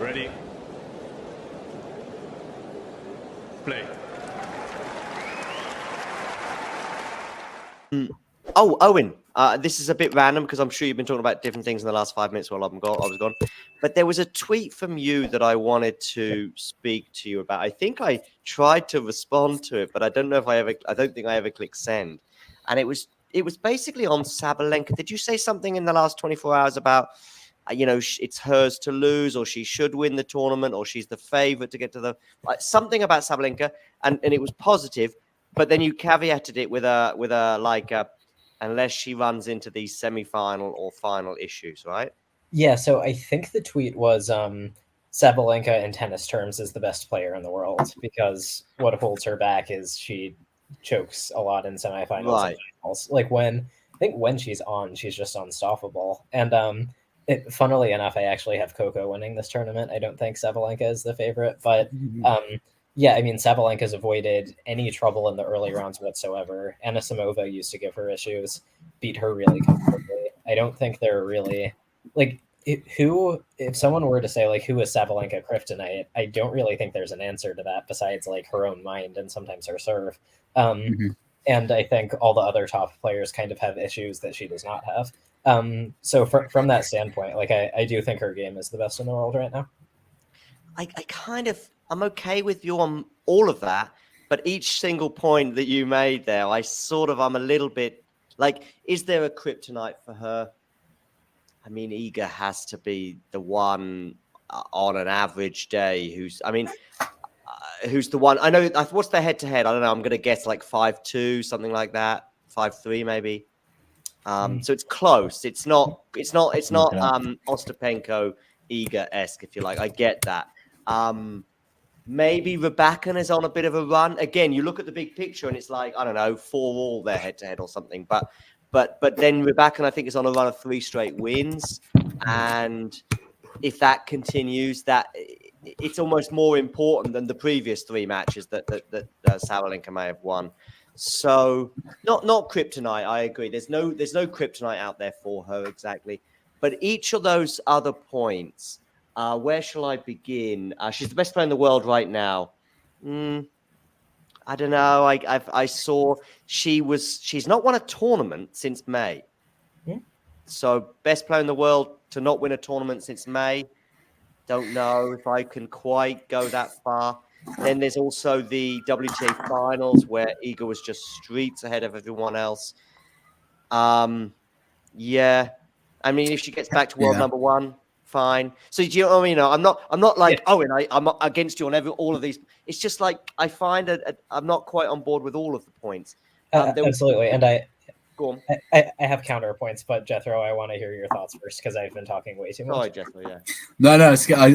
Ready. Play. Oh, Owen, this is a bit random because I'm sure you've been talking about different things in the last 5 minutes while I was gone. But there was a tweet from you that I wanted to speak to you about. I think I tried to respond to it, but I don't know if I don't think I ever clicked send. And it was basically on Sabalenka. Did you say something in the last 24 hours about, it's hers to lose, or she should win the tournament, or she's the favorite to get to the something about Sabalenka, and it was positive, but then you caveated it with a unless she runs into these semi-final or final issues, right? Yeah, so I think the tweet was Sabalenka in tennis terms is the best player in the world because what holds her back is she chokes a lot in semifinals and Right. finals. Like when she's on, she's just unstoppable. And funnily enough, I actually have Coco winning this tournament. I don't think Sabalenka is the favorite, but yeah, I mean Sabalenka's avoided any trouble in the early rounds whatsoever. Anisimova used to give her issues, beat her really comfortably. I don't think they're really like who, if someone were to say like who is Sabalenka kryptonite, I don't really think there's an answer to that besides like her own mind and sometimes her serve. And I think all the other top players kind of have issues that she does not have. So from that standpoint, like I do think her game is the best in the world right now. I'm okay with you on all of that, but each single point that you made there, I'm a little bit like, is there a kryptonite for her? I mean, Iga has to be the one on an average day who's the one. I know what's their head to head. I don't know. I'm going to guess like 5-2, something like that, 5-3 maybe. So it's close. It's not Ostapenko Iga-esque, if you like. I get that. Maybe Rybakina is on a bit of a run. Again, you look at the big picture and it's like, I don't know, 4-all their head to head or something. But then Rybakina, I think, is on a run of 3 straight wins. And if that continues, that it's almost more important than the previous 3 matches that Sabalenka may have won. So not kryptonite. I agree. There's no kryptonite out there for her exactly. But each of those other points, where shall I begin? She's the best player in the world right now. I don't know. I saw she's not won a tournament since May. So best player in the world to not win a tournament since May. Don't know if I can quite go that far. Then there's also the WTA finals where Iga was just streets ahead of everyone else. Yeah. I mean, if she gets back to world number 1, fine. So do you know what I mean? I'm not like, I'm against you on all of these. It's just like I find I'm not quite on board with all of the points. Absolutely, and go on. I have counterpoints, but Jethro, I want to hear your thoughts first because I've been talking way too much. Sorry, Jethro. Yeah. No. I was gonna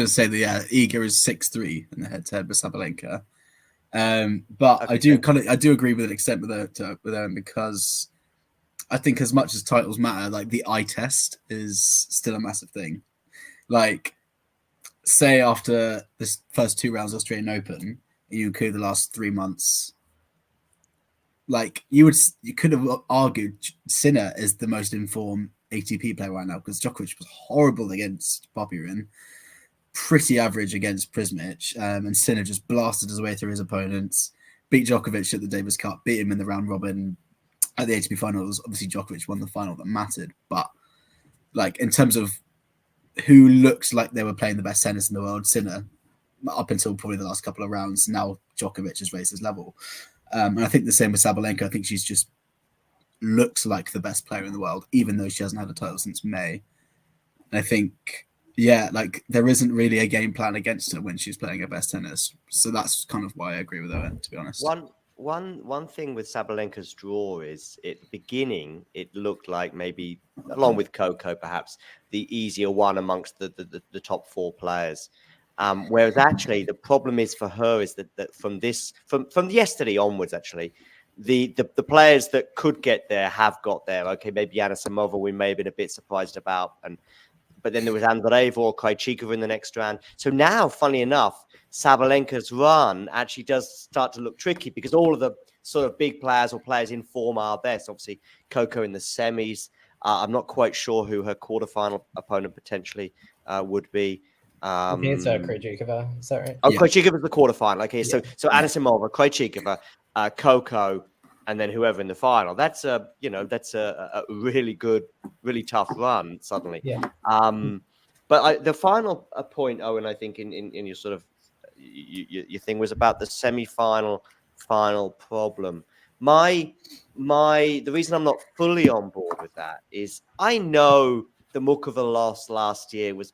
say that. Iga is 6-3 in the head-to-head with Sabalenka. But okay. I do agree with an extent with her because I think as much as titles matter, like the eye test is still a massive thing. Like, say after this first 2 rounds of Australian Open, you include the last 3 months. Like you could have argued Sinner is the most informed ATP player right now because Djokovic was horrible against Popyrin, pretty average against Prismic, and Sinner just blasted his way through his opponents, beat Djokovic at the Davis Cup, beat him in the round robin at the ATP finals. Obviously, Djokovic won the final that mattered, but like in terms of who looks like they were playing the best tennis in the world, Sinner, up until probably the last couple of rounds. Now Djokovic has raised his level. And I think the same with Sabalenka. I think she's just looks like the best player in the world, even though she hasn't had a title since May. And I think, like there isn't really a game plan against her when she's playing her best tennis. So that's kind of why I agree with her, to be honest. One thing with Sabalenka's draw is at the beginning, it looked like maybe, along with Coco, perhaps the easier one amongst the top 4 players. Whereas actually the problem is for her is that from yesterday onwards, actually, the players that could get there have got there. Okay, maybe Anisimova we may have been a bit surprised about, but then there was Andreeva or Krejcikova in the next round. So now, funny enough, Sabalenka's run actually does start to look tricky because all of the sort of big players or players in form are there. So obviously, Coco in the semis. I'm not quite sure who her quarterfinal opponent potentially would be. I think it's Krejcikova. Is that right? Oh, Yeah. Krejcikova's the quarterfinal. Okay, so Yeah. so Anisimova, Krejcikova, Coco, and then whoever in the final. That's a a really good, really tough run suddenly. Yeah. But the final point, Owen, I think in your sort of your thing was about the semi-final problem. The reason I'm not fully on board with that is I know the Mukova loss last year was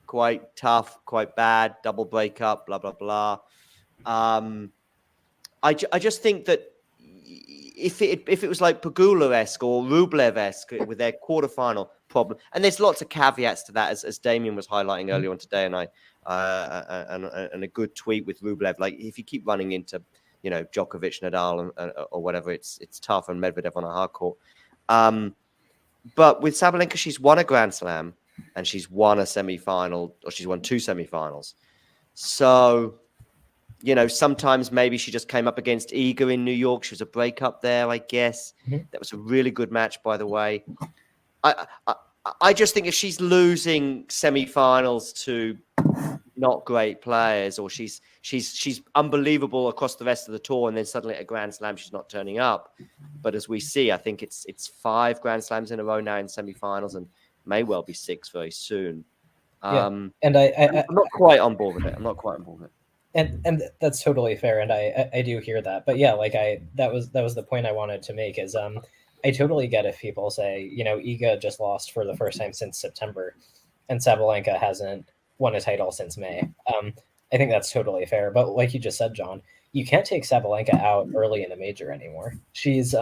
quite tough, quite bad, double breakup, blah blah blah. I just think that if it was like Pegula-esque or Rublev-esque with their quarterfinal problem, and there's lots of caveats to that, as Damien was highlighting earlier on today, and and a good tweet with Rublev, like if you keep running into Djokovic, Nadal, or whatever, it's tough, and Medvedev on a hard court. But with Sabalenka, she's won a Grand Slam and she's won a semi-final, or she's won 2 semi-finals. So, sometimes maybe she just came up against Iga in New York. She was a breakup there, I guess. Mm-hmm. That was a really good match, by the way. I just think if she's losing semi-finals to not great players, or she's unbelievable across the rest of the tour, and then suddenly at a Grand Slam she's not turning up. But as we see, I think it's 5 Grand Slams in a row now in semi-finals, and may well be 6 very soon. And I'm not quite on board with it. And that's totally fair, and I do hear that. But yeah, like that was the point I wanted to make is I totally get if people say, Iga just lost for the first time since September, and Sabalenka hasn't won a title since May. I think that's totally fair. But like you just said, John, you can't take Sabalenka out early in a major anymore. She's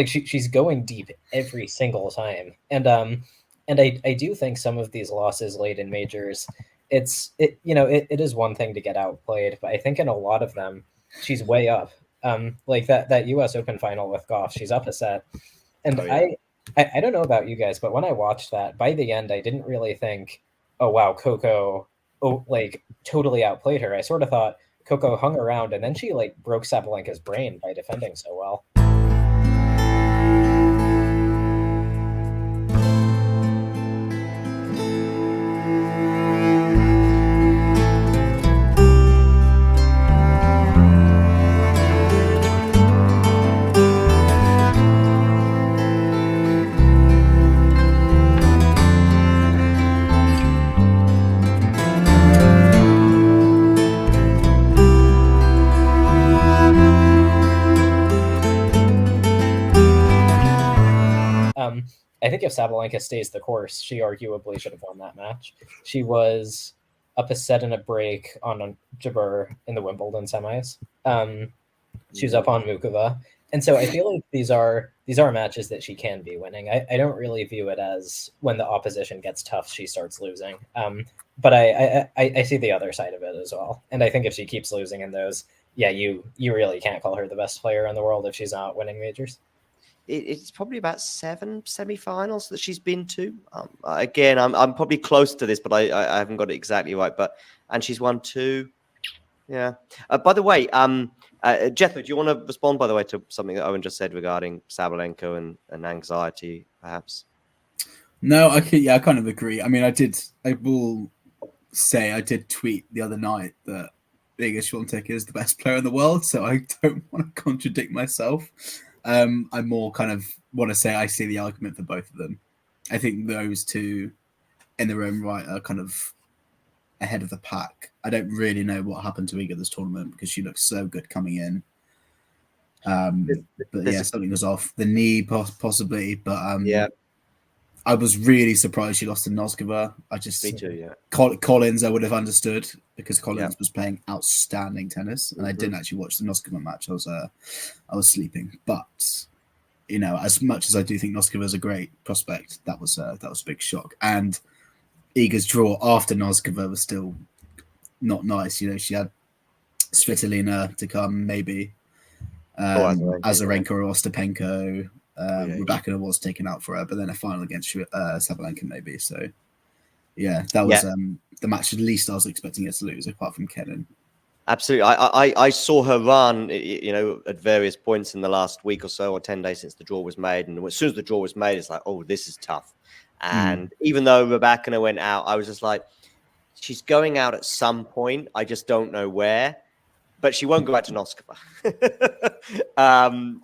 she's going deep every single time, and I do think some of these losses late in majors, it is one thing to get outplayed, but I think in a lot of them she's way up. Like that U.S. Open final with Goff, she's up a set, and I don't know about you guys, but when I watched that, by the end I didn't really think, oh wow, Coco totally outplayed her. I sort of thought Coco hung around, and then she broke Sabalenka's brain by defending so well. I think if Sabalenka stays the course, she arguably should have won that match. She was up a set and a break on Jabeur in the Wimbledon semis. She was up on Mukova. And so I feel like these are matches that she can be winning. I don't really view it as when the opposition gets tough, she starts losing. But I see the other side of it as well. And I think if she keeps losing in those, you really can't call her the best player in the world if she's not winning majors. It's probably about 7 semi-finals that she's been to. Again, I'm probably close to this, but I haven't got it exactly right. And she's won 2. Yeah. By the way, Jethro, do you want to respond, by the way, to something that Owen just said regarding Sabalenka and anxiety, perhaps? No, I kind of agree. I mean, I will say I did tweet the other night that Iga Swiatek is the best player in the world, so I don't want to contradict myself. I more kind of want to say I see the argument for both of them. I think those two in their own right are kind of ahead of the pack. I don't really know what happened to Iga this tournament because she looked so good coming in. But yeah, something was off. The knee possibly, but I was really surprised she lost to Noskova. Me too, yeah. Collins I would have understood because Collins was playing outstanding tennis, and I didn't actually watch the Noskova match. I was sleeping, but as much as I do think Noskova is a great prospect, that was a big shock. And Iga's draw after Noskova was still not nice. She had Svitolina to come, maybe Azarenka or Ostapenko. Rebecca was taken out for her, but then a final against Sabalenka maybe. So yeah, that was the match at least I was expecting her to lose, apart from Kenin. Absolutely. I saw her run, at various points in the last week or so, or 10 days since the draw was made. And as soon as the draw was made, it's like, oh, this is tough. And even though Rybakina went out, I was just like, she's going out at some point. I just don't know where. But she won't go out to Noskova.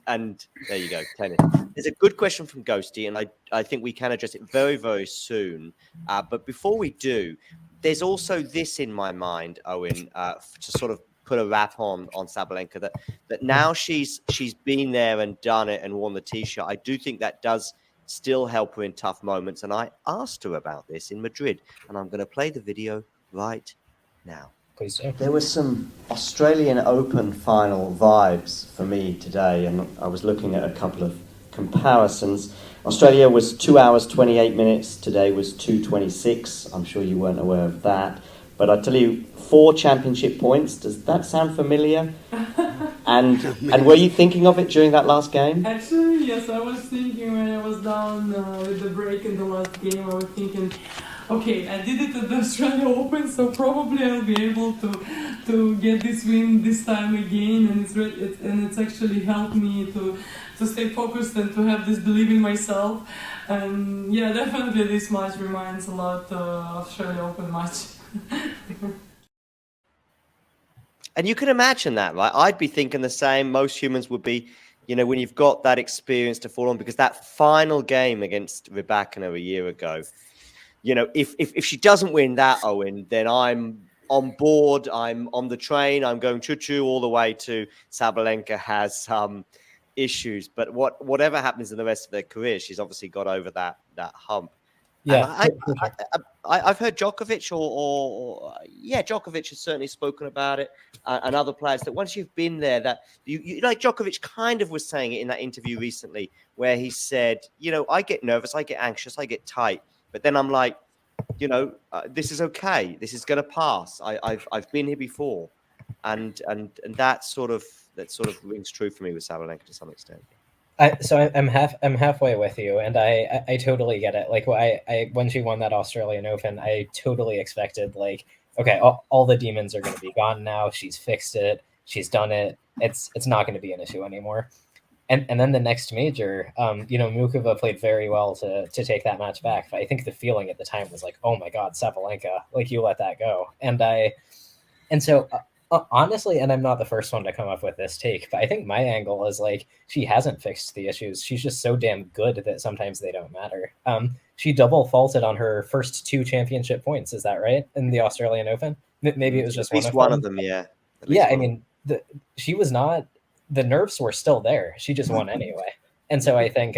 And there you go, tennis. There's a good question from Ghosty, and I think we can address it very, very soon. But before we do, there's also this in my mind, Owen, to sort of put a wrap on Sabalenka, that now she's been there and done it and worn the T-shirt. I do think that does still help her in tough moments. And I asked her about this in Madrid, and I'm going to play the video right now. Please do. There was some Australian Open final vibes for me today, and I was looking at a couple of comparisons. Australia was 2 hours 28 minutes. Today was 2:26. I'm sure you weren't aware of that, but I tell you, 4 championship points. Does that sound familiar? And were you thinking of it during that last game? Actually, yes, I was thinking when I was down with the break in the last game. I was thinking, okay, I did it at the Australia Open, so probably I'll be able to get this win this time again, and it's actually helped me to stay focused and to have this belief in myself. And yeah, definitely this match reminds a lot of Australia Open match. And you can imagine that, right? I'd be thinking the same. Most humans would be, when you've got that experience to fall on, because that final game against Rybakina a year ago, if she doesn't win that, Owen, then I'm on board. I'm on the train. I'm going choo-choo all the way to Sabalenka has some issues. But whatever happens in the rest of their career, she's obviously got over that hump. Yeah, I've heard Djokovic Djokovic has certainly spoken about it, and other players, that once you've been there, that you like Djokovic kind of was saying it in that interview recently, where he said, I get nervous, I get anxious, I get tight, but then I'm like, this is okay, this is going to pass. I've been here before, and that sort of rings true for me with Sabalenka to some extent. I'm halfway with you, and I totally get it. Like, I when she won that Australian Open, I totally expected, like, okay, all the demons are going to be gone now. She's fixed it. She's done it. It's not going to be an issue anymore. And then the next major, Mukova played very well to take that match back. But I think the feeling at the time was like, oh my God, Sabalenka, like, you let that go. Honestly, and I'm not the first one to come up with this take, but I think my angle is like, she hasn't fixed the issues. She's just so damn good that sometimes they don't matter. She double faulted on her first 2 championship points. Is that right? In the Australian Open? Maybe it was just at least one of them. Yeah. Yeah. I mean, she was not, the nerves were still there. She just won anyway. And so I think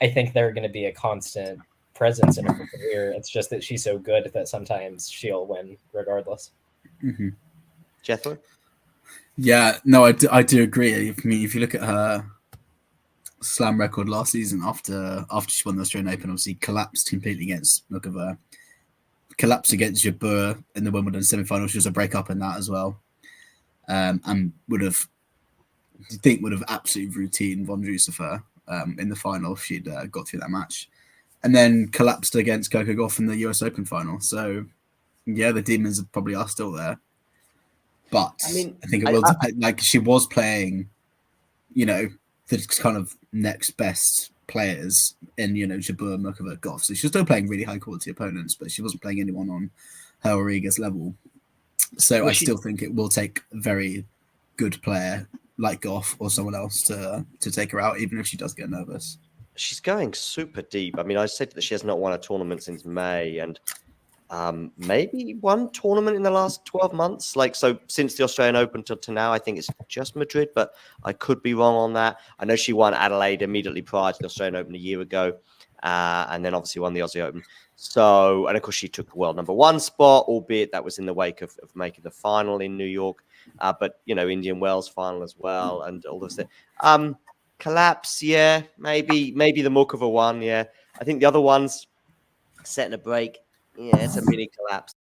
they're going to be a constant presence in her career. It's just that she's so good that sometimes she'll win regardless. Mm-hmm. Jethro? Yeah, no, I do agree. I mean, if you look at her slam record last season, after she won the Australian Open, obviously collapsed completely against Mukova, collapsed against Jabeur in the Wimbledon semi-final. She was a break-up in that as well, and would have absolutely routine Von Drusefer in the final if she'd got through that match, and then collapsed against Coco Gauff in the US Open final. So, yeah, the demons probably are still there. But I think it will depend. Like, she was playing, the kind of next best players in, Jabeur, Mukova, Gauff. So she was still playing really high quality opponents, but she wasn't playing anyone on her or Iga's level. So I still think it will take a very good player like Gauff or someone else to take her out, even if she does get nervous. She's going super deep. I mean, I said that she has not won a tournament since May, and maybe one tournament in the last 12 months. Like, so since the Australian Open to now, I think it's just Madrid, but I could be wrong on that. I know she won Adelaide immediately prior to the Australian Open a year ago, and then obviously won the Aussie Open. So, and of course, she took the world #1 spot, albeit that was in the wake of making the final in New York. But, Indian Wells final as well, and all this thing. Collapse, yeah, maybe the Mukova one, yeah. I think the other ones, setting a break, yeah, it's a mini collapse.